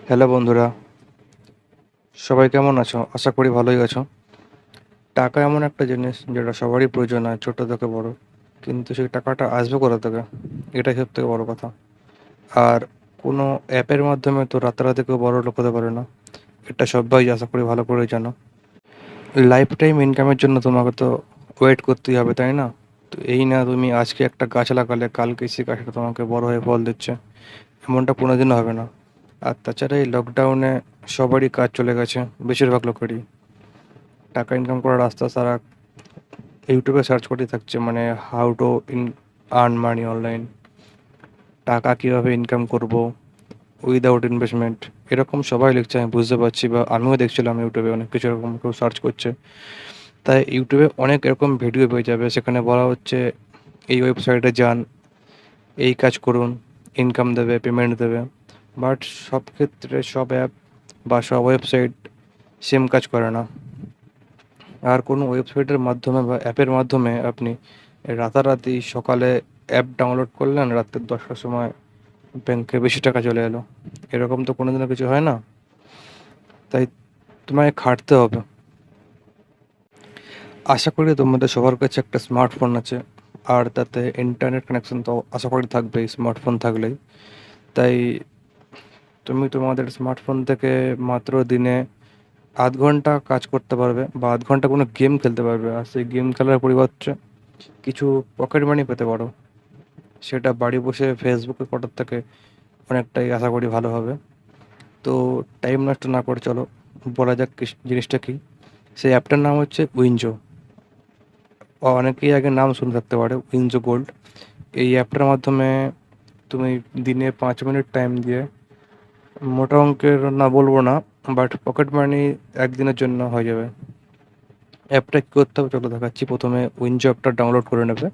Hello বন্ধুরা, সবাই কেমন আছো? আশা করি ভালোই আছো। টাকা এমন একটা জিনিস যেটা সবারই প্রয়োজন হয়, ছোট থেকে বড়। কিন্তু সেই টাকাটা আসবে কোথা থেকে? এটাই সব থেকে বড় কথা। আর কোনো অ্যাপের মাধ্যমে তো রাতারাতি কেউ বড় লোক হতে পারে না। এটা সবাই আশা করি ভালো করে জানো। লাইফ টাইম ইনকামের জন্য তোমাকে তো ওয়েট করতেই হবে, তাই না? তো এই না তুমি আজকে একটা গাছ লাগালে কালকে সেই গাছটা তোমাকে বড় হয়ে ফল দিচ্ছে, এমনটা কোনোদিনও হবে না। আর তাছাড়া এই লকডাউনে সবারই কাজ চলে গেছে, বেশিরভাগ লোকেরই। টাকা ইনকাম করার রাস্তা সারা ইউটিউবে সার্চ করতে থাকছে, মানে how to earn money online, টাকা কীভাবে ইনকাম করব উইদাউট ইনভেস্টমেন্ট, এরকম সবাই লিখছে। আমি বুঝতে পারছি, বা আমিও দেখছিলাম ইউটিউবে অনেক কিছু এরকম কেউ সার্চ করছে। তাই ইউটিউবে অনেক এরকম ভিডিও পেয়ে যাবে, সেখানে বলা হচ্ছে এই ওয়েবসাইটে যান, এই কাজ করুন, ইনকাম দেবে, পেমেন্ট দেবে। বাট সব ক্ষেত্রে সব অ্যাপ বা সব ওয়েবসাইট সেম কাজ করে না। আর কোনো ওয়েবসাইটের মাধ্যমে বা অ্যাপের মাধ্যমে আপনি রাতারাতি সকালে অ্যাপ ডাউনলোড করলেন, রাত্রের 10টার সময় ব্যাংকে বেশি টাকা চলে এলো, এরকম তো কোনোদিনও কিছু হয় না। তাই তোমায় খাটতে হবে। আশা করি তোমাদের সবার কাছে একটা স্মার্টফোন আছে, আর তাতে ইন্টারনেট কানেকশন তো আশা করি থাকবেই স্মার্টফোন থাকলেই। তাই তুমি তোমাদের স্মার্টফোন থেকে মাত্র দিনে 0.5 ঘন্টা কাজ করতে পারবে, বা 0.5 ঘন্টা কোনো গেম খেলতে পারবে। আর সেই গেম খেলার পরিবর্তে কিছু পকেট মানি পেতে পারো। সেটা বাড়ি বসে ফেসবুকে করার থেকে অনেকটাই আশা করি ভালো হবে। তো টাইম নষ্ট না করে চলো বলা যাক জিনিসটা কি। সেই অ্যাপটার নাম হচ্ছে উইনজো। অনেকেই আগে নাম শুনে থাকতে পারে, উইনজো গোল্ড। এই অ্যাপটার মাধ্যমে তুমি দিনে 5 মিনিট টাইম দিয়ে, মোটা অঙ্কের না বলবো না, বাট পকেট মানি একদিনের জন্য হয়ে যাবে। অ্যাপটা কী করতে হবে চলো দেখাচ্ছি। প্রথমে উইনজো অ্যাপটা ডাউনলোড করে নেবে।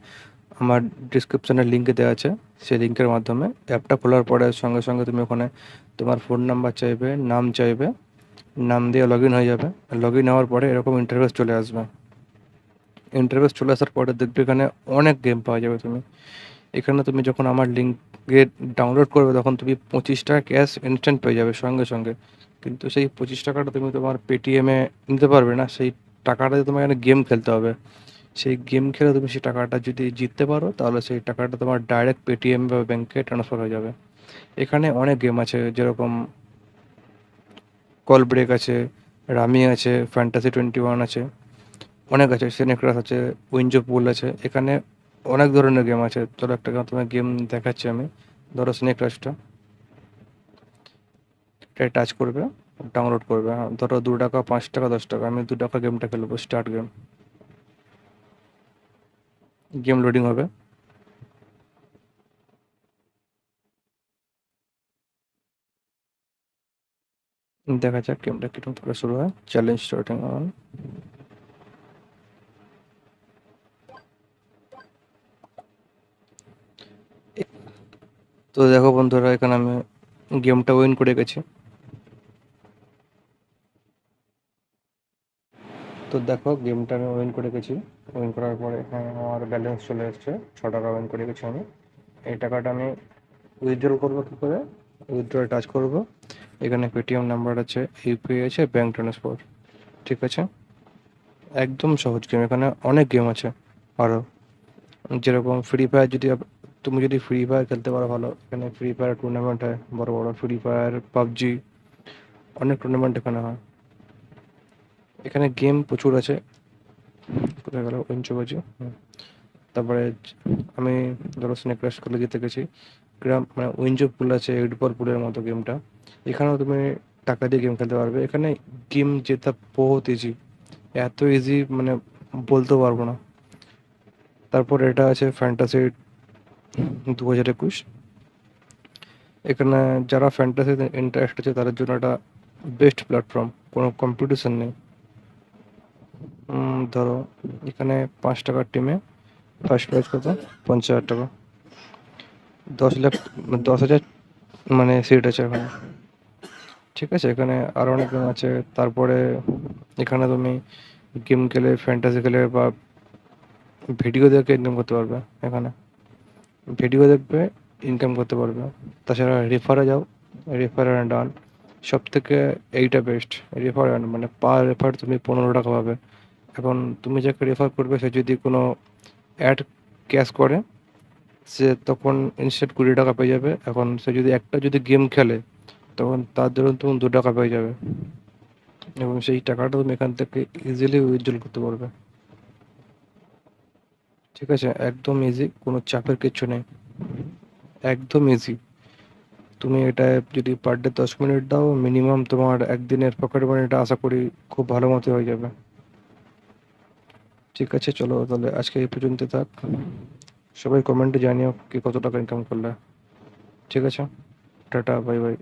আমার ডিসক্রিপশানে লিঙ্কে দেওয়া আছে। সেই লিঙ্কের মাধ্যমে অ্যাপটা খোলার পরে সঙ্গে সঙ্গে তুমি ওখানে তোমার ফোন নাম্বার চাইবে, নাম চাইবে, নাম দিয়ে লগ ইন হয়ে যাবে। লগ ইন হওয়ার পরে এরকম ইন্টারফেস চলে আসবে। ইন্টারফেস চলে আসার পরে দেখবে এখানে অনেক গেম পাওয়া যাবে। তুমি এখানে তুমি যখন আমার লিঙ্কে ডাউনলোড করবে তখন তুমি 25 টাকা ক্যাশ ইনস্ট্যান্ট পেয়ে যাবে সঙ্গে সঙ্গে। কিন্তু সেই 25 টাকাটা তুমি তোমার পেটিএমে নিতে পারবে না, সেই টাকাটা দিয়ে তোমার এখানে গেম খেলতে হবে। সেই গেম খেলে তুমি সেই টাকাটা যদি জিততে পারো তাহলে সেই টাকাটা তোমার ডাইরেক্ট পেটিএম বা ব্যাংকে ট্রান্সফার হয়ে যাবে। এখানে অনেক গেম আছে, যেরকম কল ব্রেক আছে, রামি আছে, ফ্যান্টাসি 21 আছে, অনেক আছে, সিনেক্রাস আছে, উইনজো পুল আছে। এখানে অনেক ধরনের গেম আছে। ধরো একটা তোমার গেম দেখাচ্ছি আমি। ধরো সিনেক্রাসটা, এটা টাচ করবে, ডাউনলোড করবে। হ্যাঁ, ধরো 2 টাকা, 5 টাকা, 10 টাকা। আমি 2 টাকা গেমটা খেলবো। স্টার্ট গেম, গেম লোডিং হবে। দেখা যাক গেমটা কিরকম করে শুরু হয়। Challenge starting on. তো দেখো বন্ধুরা, এখানে আমি গেমটা উইন করে গেছি। তো দেখো গেমটা আমি উইন করে গেছি। উইন করার পরে এখানে আমার ব্যালেন্স চলে এসছে। 6 টাকা উইন করে গেছি আমি। এই টাকাটা আমি উইথড্র করবো কী করে? উইথড্র টাচ করব। এখানে পেটিএম নাম্বার আছে, ইউপিআই আছে, ব্যাঙ্ক ট্রান্সফার। ঠিক আছে, একদম সহজ গেম। এখানে অনেক গেম আছে আরও, যেরকম ফ্রি ফায়ার। যদি তুমি যদি ফ্রি ফায়ার খেলতে পারো ভালো, এখানে ফ্রি ফায়ার টুর্নামেন্ট হয় বড় বড়। ফ্রি ফায়ার, পাবজি, অনেক টুর্নামেন্ট এখানে হয়। এখানে গেম প্রচুর আছে। কোথায় গেল পঞ্চবাজি? তারপরে আমি ধরো স্নেক ক্রাশ করে জিতে গেছি। গ্রাম মানে উইঞ্জো পুল আছে, এডপর পুলের মতো গেমটা। এখানেও তুমি টাকা দিয়ে গেম খেলতে পারবে। এখানে গেম জেতা বহুত ইজি, এত ইজি মানে বলতেও পারবো না। তারপর এটা আছে ফ্যান্টাসি 2021। এখানে যারা ফ্যান্টাসিতে ইন্টারেস্ট আছে তাদের জন্য এটা বেস্ট প্ল্যাটফর্ম, কোনো কম্পিটিশন নেই। ধরো এখানে 5 টাকার টিমে ফার্স্ট প্রাইজ কত? 50,000 টাকা। 10 লাখ, 10,000 মানে সিট আছে এখানে। ঠিক আছে, এখানে আরও অনেক গেম আছে। তারপরে এখানে তুমি গেম খেলে, ফ্যান্টাসি খেলে, বা ভিডিও দেখে ইনকাম করতে পারবে। এখানে ভিডিও দেখবে, ইনকাম করতে পারবে। তাছাড়া রেফারে যাও, রেফার অ্যান্ড আর্ন। সবথেকে এইটা বেস্ট। রেফার আর্ন মানে পার রেফার তুমি 15 টাকা পাবে। এখন তুমি যাকে রেফার করবে সে যদি কোনো অ্যাড ক্যাশ করে, সে তখন ইনস্ট্যান্ট 20 টাকা পেয়ে যাবে। এখন সে যদি একটা যদি গেম খেলে, তখন তার ধরুন তুমি 2 টাকা পেয়ে যাবে, এবং সেই টাকাটা তুমি এখান থেকে ইজিলি উইথড্রল করতে পারবে। ঠিক আছে, একদম ইজি, কোনো চাপের কিছু নেই, একদম ইজি। তুমি এটা যদি পার ডে 10 মিনিট দাও, মিনিমাম তোমার একদিনের পকেট মানিটা আশা করি খুব ভালো মতো হয়ে যাবে। ঠিক আছে, চলো তাহলে আজকে এই পর্যন্ত থাক। সবাই কমেন্টে জানিও কি কত টাকা ইনকাম করলে। ঠিক আছে, টাটা, বাই বাই।